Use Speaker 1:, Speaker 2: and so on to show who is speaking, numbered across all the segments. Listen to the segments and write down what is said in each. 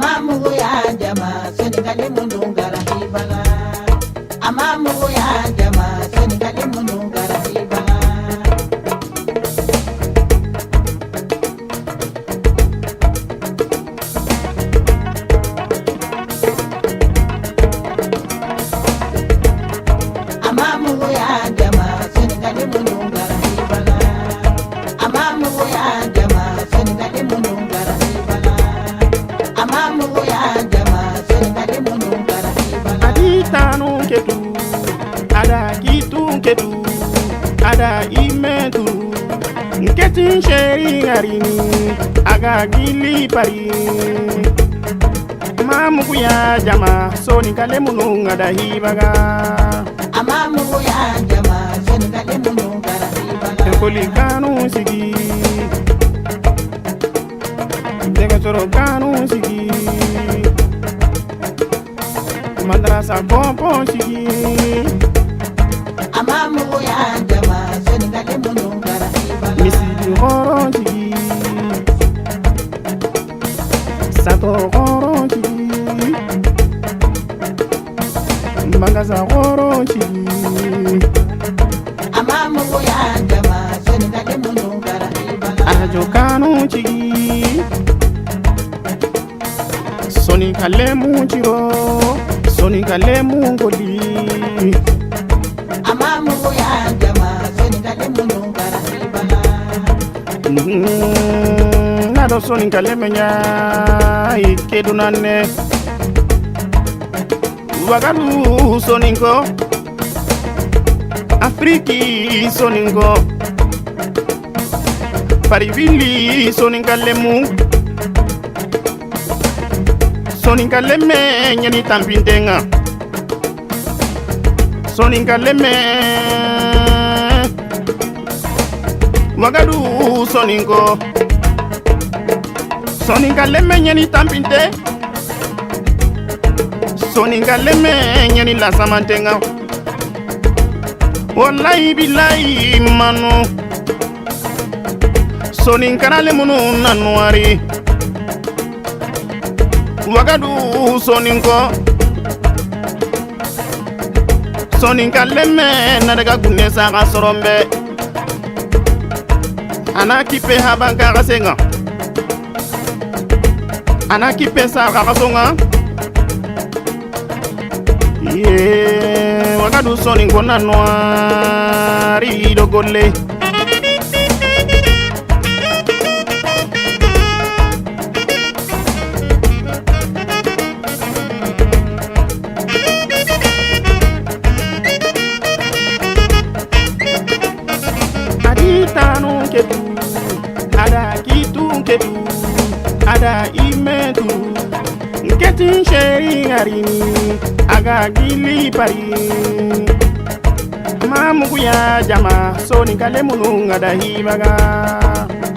Speaker 1: Amamu ya jama Senegal munungara hibala. Amamu ya jama Senegal munungara hibala. Amamu ya jama Senegal munungara hibala. Amamu ya jama Senegal munungara hibala. Amamu ya jama Senegal munungara hibala.
Speaker 2: Aditanu ketu, ada kitu ketu, ada imetu. Nketin sheri ngarini, aga gili pari. Amamu ya jama Senegal munungara hibaga.
Speaker 1: Amamu ya jama Senegal munungara hibala.
Speaker 2: Koli kanu sigi, dega soro kanu sigi, madrasa pompo sigi.
Speaker 1: Amamu ya jama Senegal munungara hibala.
Speaker 2: Misidi horo sigi, sato horo sigi, magaza horo sigi.
Speaker 1: Amamu ya jama Senegal munungara hibala.
Speaker 2: Arajo kanu chigi, soni kalemu chiro, soni kalemu ngoli.
Speaker 1: Amamu ya jama Senegal munungara hibala.
Speaker 2: Nado soni kalemenya ikedunane, wagalu soninko, Afriki soninko. Parivili soninkalemu, soninkaleme nyani tampintenga, soninkaleme wagadu soninko, soninkaleme nyani tampinte, soninkaleme nyani lasamantenga. Wallahi billahi manu, soninkanale munu nanuari, wagadu soninko, soninkaleme nadaga gunesa kasorombe, anakipe habanka kasenga, anakipe sa kakasonga. Wagadu soninko nanuari dogole. Aditanu ketu, ada kitu ketu, ada imetu. Nketin sheri ngarini, aga gili pari. Amamu ya jama Senegal munungara hibaga.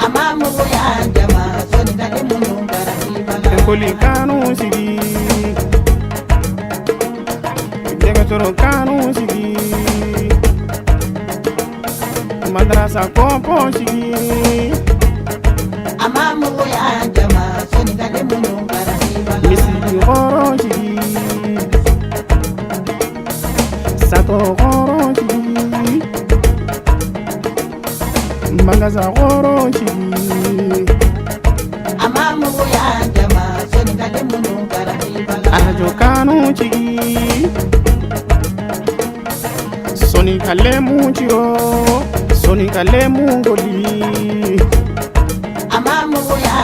Speaker 1: Amamu ya jama Senegal munungara hibala.
Speaker 2: Koli kanu sigi, dega soro kanu sigi, madrasa pompo sigi.
Speaker 1: Amamu ya jama Senegal munungara hibala.
Speaker 2: Misidi horo sigi, sato horo sigi, magaza horo sigi.
Speaker 1: Amamu ya jama Senegal munungara hibala.
Speaker 2: Arajo kanu chigi, soni kalemu chiro, soni kalemu ngoli.
Speaker 1: Amamu ya